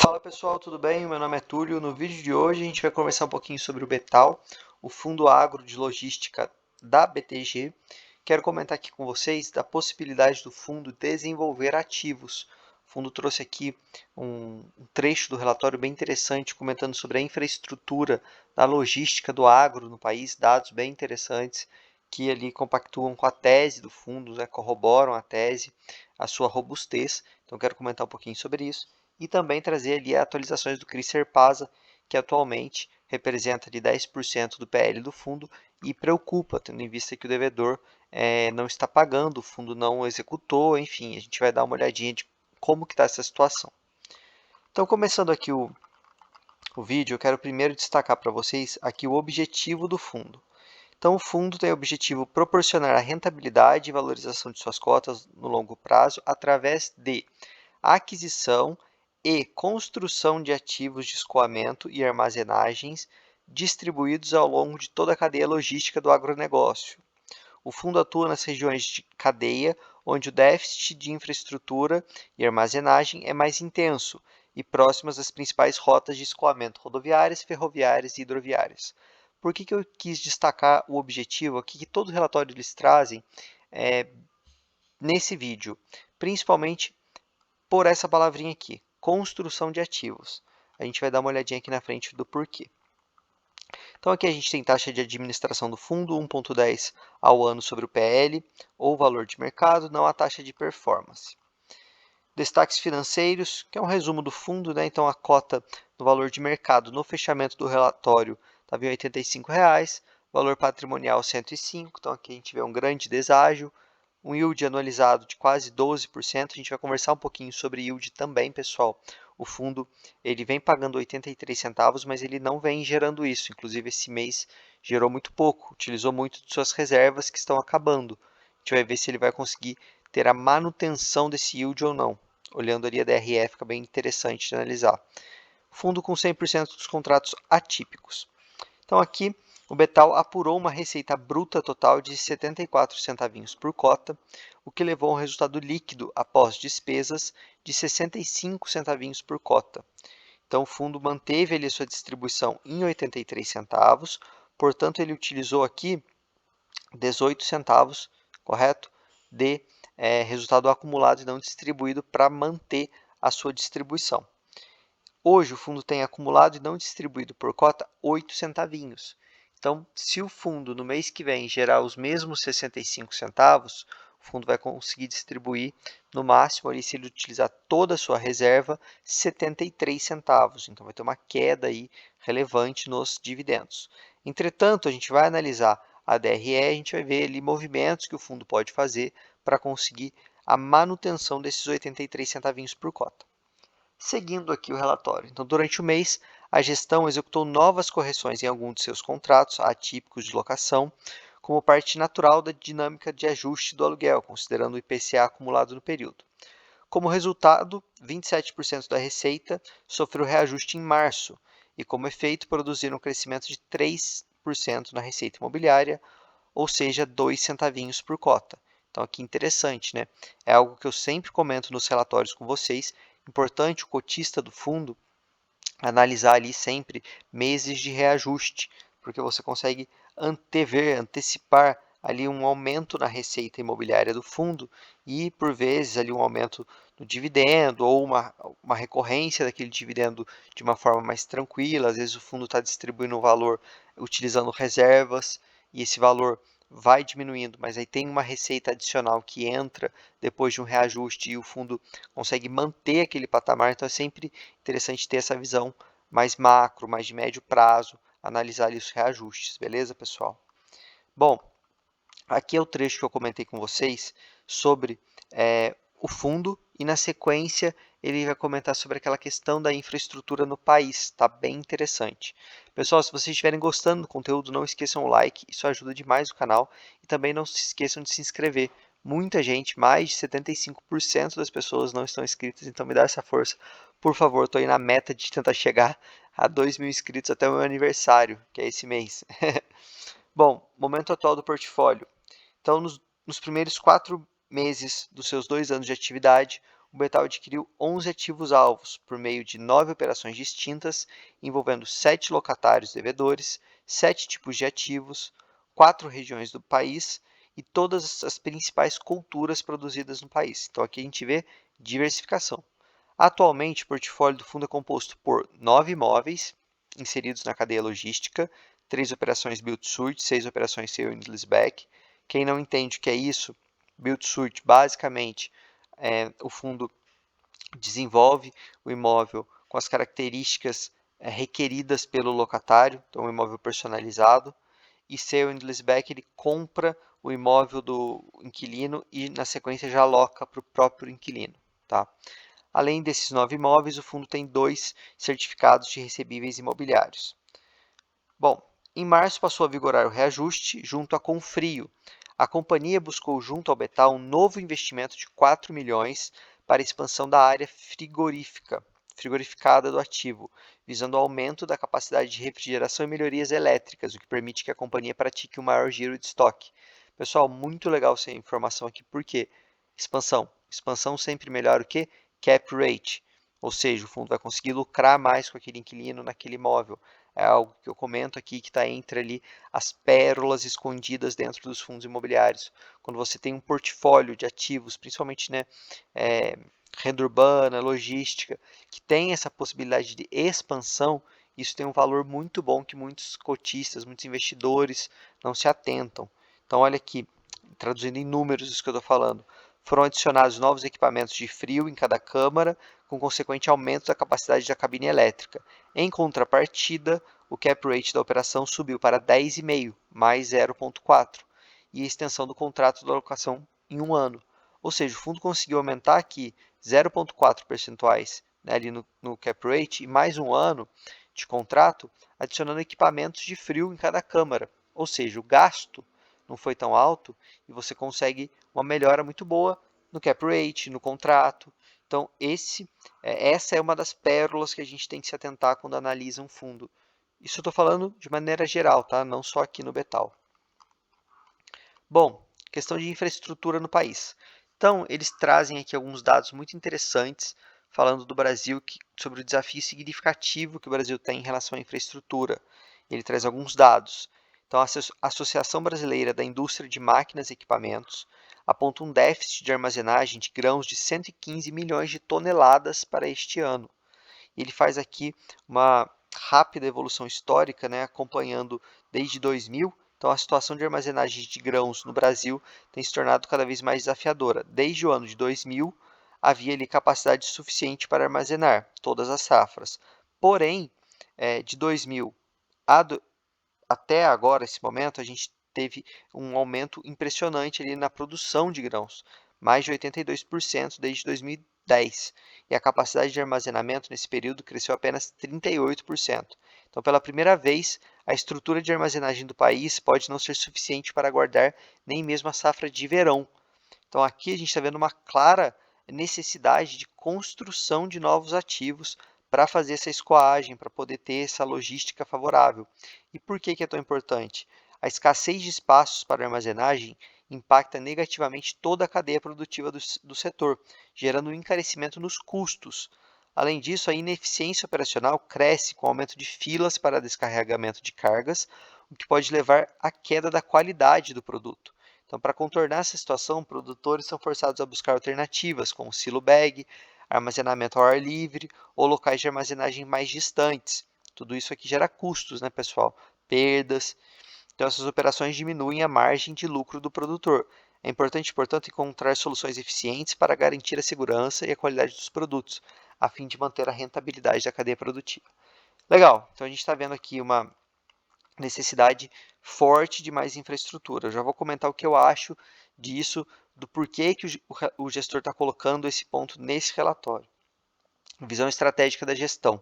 Fala pessoal, tudo bem? Meu nome é Túlio. No vídeo de hoje a gente vai conversar um pouquinho sobre o Betal, o Fundo Agro de Logística da BTG. Quero comentar aqui com vocês da possibilidade do fundo desenvolver ativos. O fundo trouxe aqui um trecho do relatório bem interessante comentando sobre a infraestrutura da logística do agro no país, dados bem interessantes que ali compactuam com a tese do fundo, né, corroboram a tese, a sua robustez. Então quero comentar um pouquinho sobre isso e também trazer ali atualizações do CRI Serpasa, que atualmente representa ali 10% do PL do fundo e preocupa, tendo em vista que o devedor não está pagando, o fundo não executou, enfim, a gente vai dar uma olhadinha de como que está essa situação. Então, começando aqui o vídeo, eu quero primeiro destacar para vocês aqui o objetivo do fundo. Então, o fundo tem o objetivo de proporcionar a rentabilidade e valorização de suas cotas no longo prazo através de aquisição e construção de ativos de escoamento e armazenagens distribuídos ao longo de toda a cadeia logística do agronegócio. O fundo atua nas regiões de cadeia onde o déficit de infraestrutura e armazenagem é mais intenso e próximas às principais rotas de escoamento rodoviárias, ferroviárias e hidroviárias. Por que eu quis destacar o objetivo aqui que todo relatório eles trazem nesse vídeo? Principalmente por essa palavrinha aqui, construção de ativos. A gente vai dar uma olhadinha aqui na frente do porquê. Então aqui a gente tem taxa de administração do fundo, 1,10 ao ano sobre o PL, ou valor de mercado, não a taxa de performance. Destaques financeiros, que é um resumo do fundo, né? Então a cota no valor de mercado no fechamento do relatório estava em R$ 85, valor patrimonial 105, então aqui a gente vê um grande deságio, um yield anualizado de quase 12%. A gente vai conversar um pouquinho sobre yield também, pessoal. O fundo ele vem pagando 83 centavos, mas ele não vem gerando isso. Inclusive, esse mês gerou muito pouco, utilizou muito de suas reservas que estão acabando. A gente vai ver se ele vai conseguir ter a manutenção desse yield ou não. Olhando ali a DRE, fica bem interessante de analisar. Fundo com 100% dos contratos atípicos. Então aqui o Betal apurou uma receita bruta total de 74 centavinhos por cota, o que levou a um resultado líquido após despesas de 65 centavinhos por cota. Então o fundo manteve ali sua distribuição em 83 centavos, portanto ele utilizou aqui 18 centavos, correto? De resultado acumulado e não distribuído para manter a sua distribuição. Hoje o fundo tem acumulado e não distribuído por cota 8 centavinhos. Então, se o fundo no mês que vem gerar os mesmos 65 centavos, o fundo vai conseguir distribuir no máximo, ali, se ele utilizar toda a sua reserva, 73 centavos. Então, vai ter uma queda aí relevante nos dividendos. Entretanto, a gente vai analisar a DRE, a gente vai ver ali movimentos que o fundo pode fazer para conseguir a manutenção desses 83 centavinhos por cota. Seguindo aqui o relatório. Então, durante o mês, a gestão executou novas correções em alguns de seus contratos atípicos de locação, como parte natural da dinâmica de ajuste do aluguel, considerando o IPCA acumulado no período. Como resultado, 27% da receita sofreu reajuste em março e, como efeito, produziram um crescimento de 3% na receita imobiliária, ou seja, 2 centavinhos por cota. Então, aqui interessante, né? É algo que eu sempre comento nos relatórios com vocês. Importante o cotista do fundo analisar ali sempre meses de reajuste, porque você consegue antever, antecipar ali um aumento na receita imobiliária do fundo e, por vezes, ali um aumento no dividendo ou uma recorrência daquele dividendo de uma forma mais tranquila. Às vezes o fundo está distribuindo o valor utilizando reservas e esse valor vai diminuindo, mas aí tem uma receita adicional que entra depois de um reajuste e o fundo consegue manter aquele patamar. Então é sempre interessante ter essa visão mais macro, mais de médio prazo, analisar ali os reajustes, beleza, pessoal? Bom, aqui é o trecho que eu comentei com vocês sobre o fundo e na sequência ele vai comentar sobre aquela questão da infraestrutura no país, está bem interessante. Pessoal, se vocês estiverem gostando do conteúdo, não esqueçam o like, isso ajuda demais o canal e também não se esqueçam de se inscrever. Muita gente, mais de 75% das pessoas não estão inscritas, então me dá essa força, por favor. Estou aí na meta de tentar chegar a 2.000 inscritos até o meu aniversário, que é esse mês. Bom, momento atual do portfólio. Então, nos primeiros 4 meses dos seus 2 anos de atividade, o Betal adquiriu 11 ativos-alvos por meio de 9 operações distintas, envolvendo 7 locatários devedores, 7 tipos de ativos, 4 regiões do país e todas as principais culturas produzidas no país. Então aqui a gente vê diversificação. Atualmente, o portfólio do fundo é composto por 9 imóveis inseridos na cadeia logística, 3 operações build-to-suit, 6 operações sale and leaseback. Quem não entende o que é isso, build-to-suit basicamente o fundo desenvolve o imóvel com as características requeridas pelo locatário, então um imóvel personalizado, e sale and leaseback ele compra o imóvel do inquilino e na sequência já aloca para o próprio inquilino. Tá? Além desses 9 imóveis, o fundo tem 2 certificados de recebíveis imobiliários. Bom, em março passou a vigorar o reajuste junto à Confrio. A companhia buscou junto ao Betal um novo investimento de 4 milhões para a expansão da área frigorificada do ativo, visando o aumento da capacidade de refrigeração e melhorias elétricas, o que permite que a companhia pratique um maior giro de estoque. Pessoal, muito legal essa informação aqui, por quê? Expansão. Expansão sempre melhora o quê? Cap rate, ou seja, o fundo vai conseguir lucrar mais com aquele inquilino naquele imóvel. É algo que eu comento aqui que está entre ali as pérolas escondidas dentro dos fundos imobiliários. Quando você tem um portfólio de ativos, principalmente renda urbana, logística, que tem essa possibilidade de expansão, isso tem um valor muito bom que muitos cotistas, muitos investidores não se atentam. Então, olha aqui, traduzindo em números isso que eu estou falando. Foram adicionados novos equipamentos de frio em cada câmara, com consequente aumento da capacidade da cabine elétrica. Em contrapartida, o cap rate da operação subiu para 10,5, mais 0,4, e a extensão do contrato da locação em um ano. Ou seja, o fundo conseguiu aumentar aqui 0,4 percentuais, né, ali no cap rate e mais um ano de contrato, adicionando equipamentos de frio em cada câmara. Ou seja, o gasto não foi tão alto e você consegue uma melhora muito boa no cap rate, no contrato. Então, essa é uma das pérolas que a gente tem que se atentar quando analisa um fundo. Isso eu estou falando de maneira geral, tá? Não só aqui no Betal. Bom, questão de infraestrutura no país. Então, eles trazem aqui alguns dados muito interessantes, falando do Brasil, sobre o desafio significativo que o Brasil tem em relação à infraestrutura. Ele traz alguns dados. Então, a Associação Brasileira da Indústria de Máquinas e Equipamentos aponta um déficit de armazenagem de grãos de 115 milhões de toneladas para este ano. Ele faz aqui uma rápida evolução histórica, né, acompanhando desde 2000. Então, a situação de armazenagem de grãos no Brasil tem se tornado cada vez mais desafiadora. Desde o ano de 2000, havia ali capacidade suficiente para armazenar todas as safras. Porém, de 2000 até agora, esse momento, a gente teve um aumento impressionante ali na produção de grãos, mais de 82% desde 2010. E a capacidade de armazenamento nesse período cresceu apenas 38%. Então, pela primeira vez, a estrutura de armazenagem do país pode não ser suficiente para guardar nem mesmo a safra de verão. Então, aqui a gente está vendo uma clara necessidade de construção de novos ativos para fazer essa escoagem, para poder ter essa logística favorável. E por que é tão importante? A escassez de espaços para armazenagem impacta negativamente toda a cadeia produtiva do setor, gerando um encarecimento nos custos. Além disso, a ineficiência operacional cresce com o aumento de filas para descarregamento de cargas, o que pode levar à queda da qualidade do produto. Então, para contornar essa situação, produtores são forçados a buscar alternativas, como silo bag, armazenamento ao ar livre ou locais de armazenagem mais distantes. Tudo isso aqui gera custos, né, pessoal? Perdas. Então, essas operações diminuem a margem de lucro do produtor. É importante, portanto, encontrar soluções eficientes para garantir a segurança e a qualidade dos produtos, a fim de manter a rentabilidade da cadeia produtiva. Legal, então a gente está vendo aqui uma necessidade forte de mais infraestrutura. Eu já vou comentar o que eu acho disso, do porquê que o gestor está colocando esse ponto nesse relatório. Visão estratégica da gestão.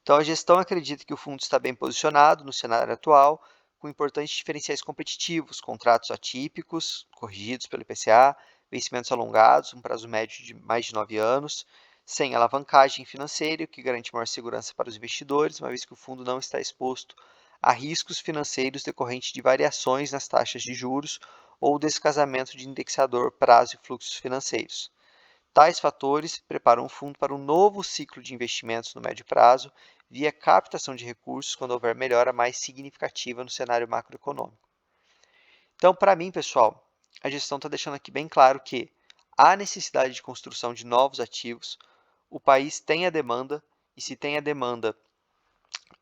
Então, a gestão acredita que o fundo está bem posicionado no cenário atual, com importantes diferenciais competitivos, contratos atípicos, corrigidos pelo IPCA, vencimentos alongados, um prazo médio de mais de 9 anos, sem alavancagem financeira, o que garante maior segurança para os investidores, uma vez que o fundo não está exposto a riscos financeiros decorrentes de variações nas taxas de juros ou descasamento de indexador, prazo e fluxos financeiros. Tais fatores preparam o fundo para um novo ciclo de investimentos no médio prazo, via captação de recursos quando houver melhora mais significativa no cenário macroeconômico. Então, para mim, pessoal, a gestão está deixando aqui bem claro que há necessidade de construção de novos ativos, o país tem a demanda, e se tem a demanda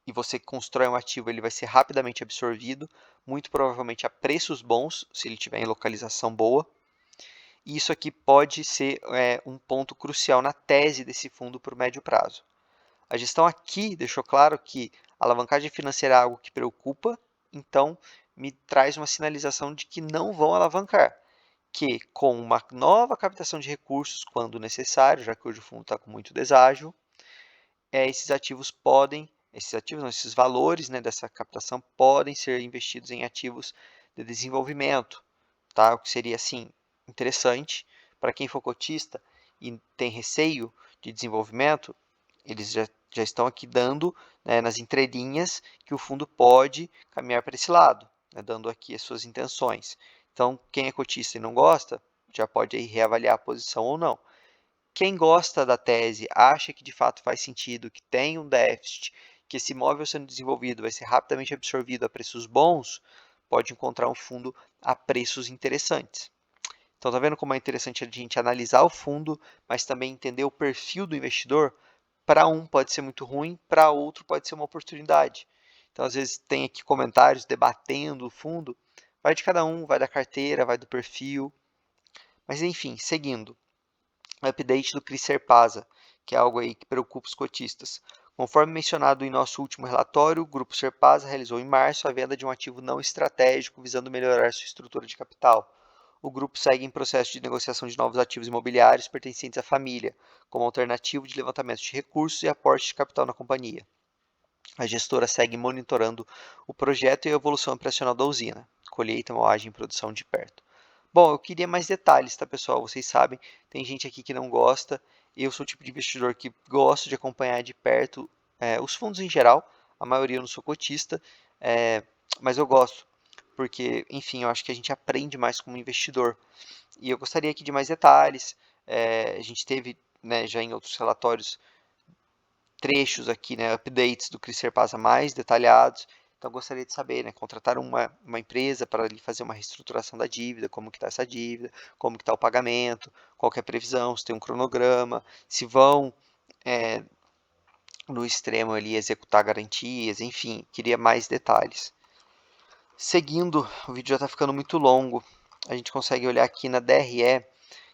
e você constrói um ativo, ele vai ser rapidamente absorvido, muito provavelmente a preços bons, se ele tiver em localização boa. E isso aqui pode ser um ponto crucial na tese desse fundo para o médio prazo. A gestão aqui deixou claro que a alavancagem financeira é algo que preocupa, então me traz uma sinalização de que não vão alavancar, que com uma nova captação de recursos, quando necessário, já que hoje o fundo está com muito deságio, esses valores, né, dessa captação podem ser investidos em ativos de desenvolvimento, tá? O que seria assim interessante para quem for cotista e tem receio de desenvolvimento, eles já estão aqui dando, né, nas entrelinhas que o fundo pode caminhar para esse lado, né, dando aqui as suas intenções. Então, quem é cotista e não gosta, já pode aí reavaliar a posição ou não. Quem gosta da tese, acha que de fato faz sentido, que tem um déficit, que esse imóvel sendo desenvolvido vai ser rapidamente absorvido a preços bons, pode encontrar um fundo a preços interessantes. Então, tá vendo como é interessante a gente analisar o fundo, mas também entender o perfil do investidor? Para um pode ser muito ruim, para outro pode ser uma oportunidade. Então, às vezes tem aqui comentários debatendo o fundo, vai de cada um, vai da carteira, vai do perfil. Mas enfim, seguindo. Update do CRI Serpasa, que é algo aí que preocupa os cotistas. Conforme mencionado em nosso último relatório, o Grupo Serpasa realizou em março a venda de um ativo não estratégico visando melhorar sua estrutura de capital. O grupo segue em processo de negociação de novos ativos imobiliários pertencentes à família, como alternativo de levantamento de recursos e aporte de capital na companhia. A gestora segue monitorando o projeto e a evolução operacional da usina, colheita, moagem e produção de perto. Bom, eu queria mais detalhes, tá, pessoal? Vocês sabem, tem gente aqui que não gosta. Eu sou o tipo de investidor que gosto de acompanhar de perto os fundos em geral. A maioria eu não sou cotista, mas eu gosto, porque, enfim, eu acho que a gente aprende mais como investidor. E eu gostaria aqui de mais detalhes. A gente teve, né, já em outros relatórios, trechos aqui, né, updates do CRI Serpasa mais detalhados. Então, gostaria de saber, né, contratar uma empresa para lhe fazer uma reestruturação da dívida, como que está essa dívida, como que está o pagamento, qual que é a previsão, se tem um cronograma, se vão no extremo ali executar garantias, enfim, queria mais detalhes. Seguindo, o vídeo já está ficando muito longo, a gente consegue olhar aqui na DRE,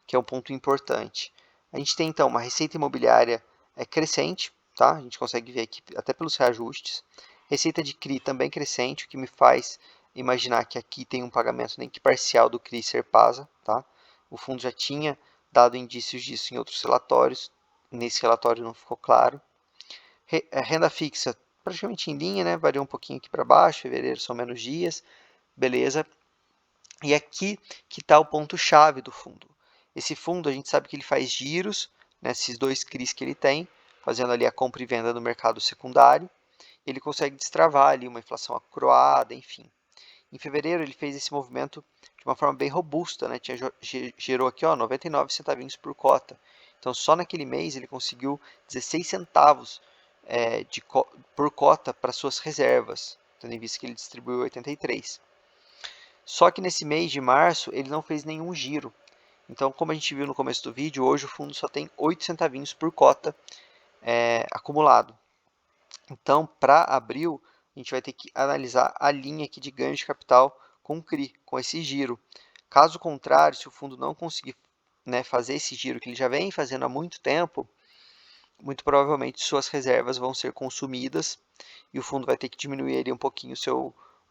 que é um ponto importante. A gente tem então uma receita imobiliária crescente, tá? A gente consegue ver aqui até pelos reajustes. Receita de CRI também crescente, o que me faz imaginar que aqui tem um pagamento nem que parcial do CRI Serpasa, tá? O fundo já tinha dado indícios disso em outros relatórios, nesse relatório não ficou claro. Renda fixa praticamente em linha, né? Variou um pouquinho aqui para baixo, fevereiro são menos dias, beleza. E aqui que está o ponto-chave do fundo. Esse fundo, a gente sabe que ele faz giros, né, esses dois CRIs que ele tem, fazendo ali a compra e venda no mercado secundário. Ele consegue destravar ali uma inflação acroada, enfim. Em fevereiro, ele fez esse movimento de uma forma bem robusta, né? Gerou aqui 99 centavinhos por cota. Então, só naquele mês, ele conseguiu 16 centavos por cota para suas reservas, tendo em vista que ele distribuiu 83. Só que nesse mês de março ele não fez nenhum giro. Então, como a gente viu no começo do vídeo, hoje o fundo só tem 8 centavinhos por cota acumulado. Então, para abril, a gente vai ter que analisar a linha aqui de ganho de capital com o CRI, com esse giro. Caso contrário, se o fundo não conseguir fazer esse giro que ele já vem fazendo há muito tempo, muito provavelmente suas reservas vão ser consumidas e o fundo vai ter que diminuir ali um pouquinho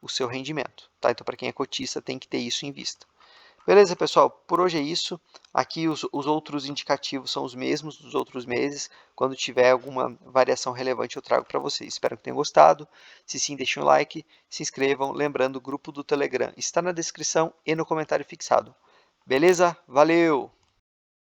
o seu rendimento. Tá? Então, para quem é cotista, tem que ter isso em vista. Beleza, pessoal? Por hoje é isso. Aqui os outros indicativos são os mesmos dos outros meses. Quando tiver alguma variação relevante, eu trago para vocês. Espero que tenham gostado. Se sim, deixem um like, se inscrevam. Lembrando, o grupo do Telegram está na descrição e no comentário fixado. Beleza? Valeu!